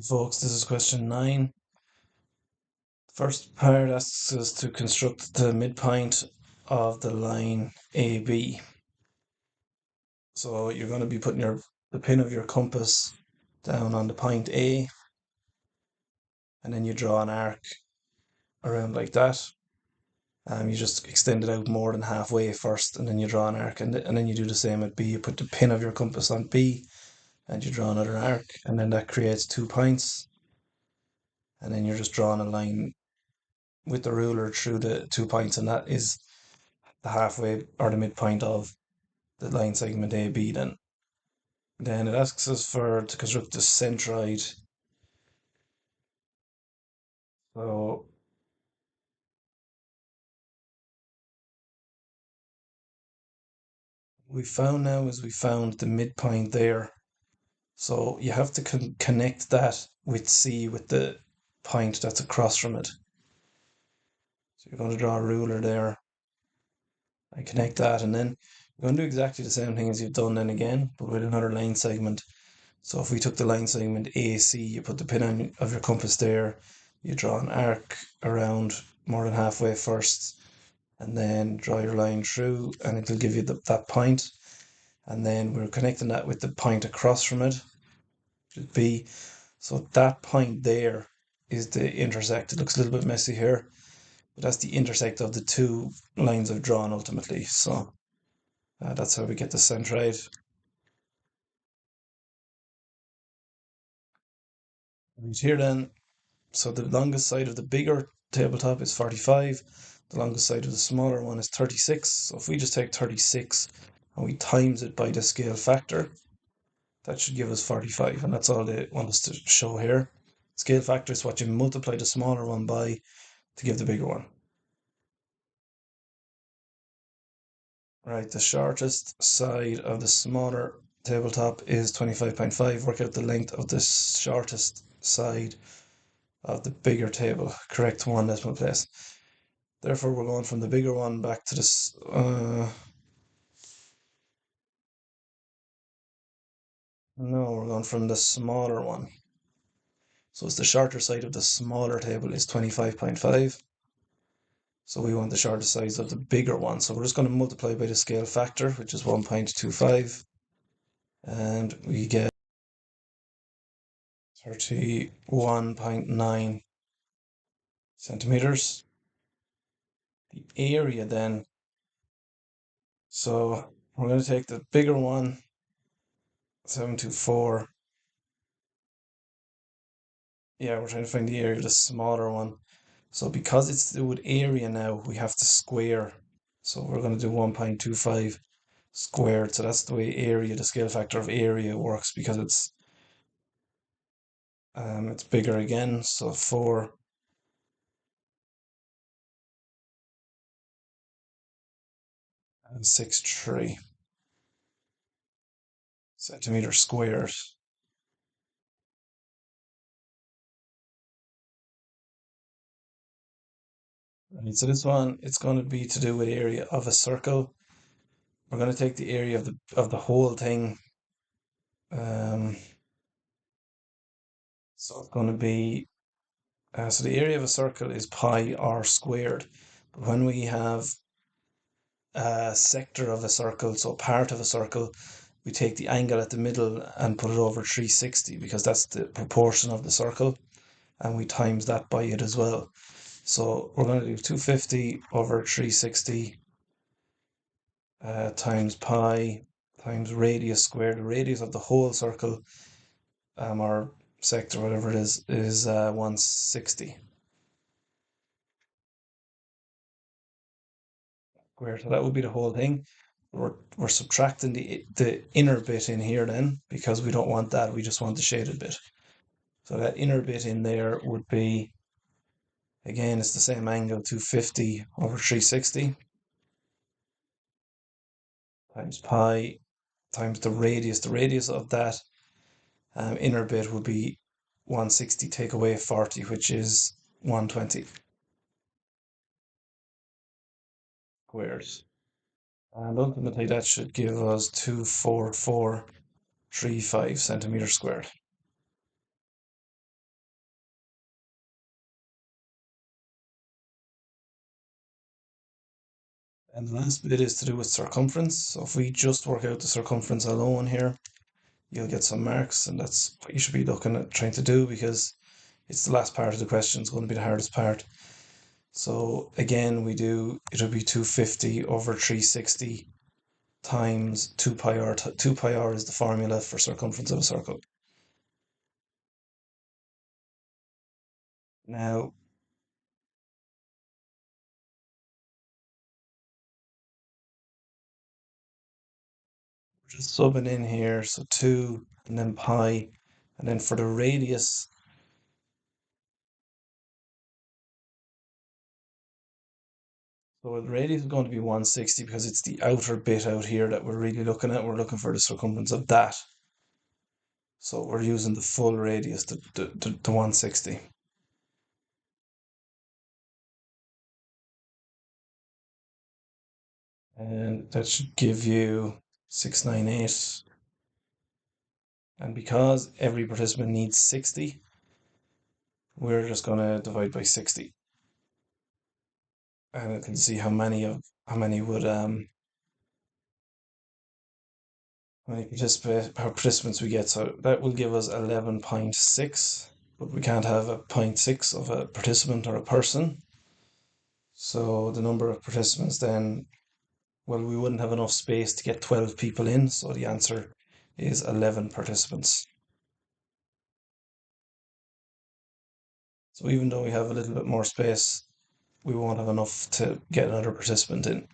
Folks, this is question 9. First part asks us to construct the midpoint of the line AB. So you're going to be putting the pin of your compass down on the point A, and then you draw an arc around like that. You just extend it out more than halfway first, and then you draw an arc, and then you do the same at B. You put the pin of your compass on B, and you draw another arc, and then that creates 2 points, and then you're just drawing a line with the ruler through the 2 points, and that is the halfway or the midpoint of the line segment AB. Then it asks us to construct the centroid. So we found the midpoint there. So you have to connect that with C, with the point that's across from it. So you're going to draw a ruler there and connect that, and then you're going to do exactly the same thing as you've done then again, but with another line segment. So if we took the line segment AC, you put the pin of your compass there, you draw an arc around more than halfway first, and then draw your line through, and it'll give you that point. And then we're connecting that with the point across from it, which is B. So that point there is the intersect. It looks a little bit messy here, but that's the intersect of the 2 lines I've drawn ultimately. So that's how we get the centroid. Right here then, so the longest side of the bigger tabletop is 45. The longest side of the smaller one is 36. So if we just take 36 and we times it by the scale factor, that should give us 45. And that's all they want us to show here. Scale factor is what you multiply the smaller one by to give the bigger one. Right, the shortest side of the smaller tabletop is 25.5. Work out the length of the shortest side of the bigger table. Correct 1 decimal place. Therefore, we're going from the bigger one back to this. No, we're going from the smaller one. So it's the shorter side of the smaller table is 25.5. So we want the shortest size of the bigger one. So we're just going to multiply by the scale factor, which is 1.25. And we get 31.9 centimeters. The area then. So we're going to take the bigger one, 724. Yeah, we're trying to find the area of the smaller one. So because it's to do with area now, we have to square. So we're going to do 1.25 squared. So that's the way area, the scale factor of area works, because it's bigger again. So 4.63 centimeter squared. Right, so this one, it's going to be to do with area of a circle. We're going to take the area of the whole thing. So it's going to be so the area of a circle is pi r squared. But when we have a sector of a circle, so part of a circle, we take the angle at the middle and put it over 360, because that's the proportion of the circle, and we times that by it as well. So we're going to do 250 over 360 times pi times radius squared. The radius of the whole circle, or sector, whatever it is 160 squared. So that would be the whole thing. We're subtracting the inner bit in here then, because we don't want that. We just want the shaded bit. So that inner bit in there would be, again, it's the same angle, 250 over 360 times pi times the radius. The radius of that inner bit would be 160, take away 40, which is 120 squared. And ultimately that should give us 24435 centimeters squared. And the last bit is to do with circumference. So if we just work out the circumference alone here, you'll get some marks, and that's what you should be looking at trying to do because it's the last part of the question. It's going to be the hardest part. So again, it'll be 250 over 360 times 2 pi r. 2 pi r is the formula for circumference of a circle. Now, just subbing in here, so 2 and then pi, and then for the radius, so the radius is going to be 160 because it's the outer bit out here that we're really looking at. We're looking for the circumference of that. So we're using the full radius, the 160. And that should give you 698. And because every participant needs 60, we're just going to divide by 60. And it can see how many would how many participants we get. So that will give us 11.6, but we can't have a 0.6 of a participant or a person. So the number of participants then, well, we wouldn't have enough space to get 12 people in. So the answer is 11 participants. So even though we have a little bit more space, we won't have enough to get another participant in.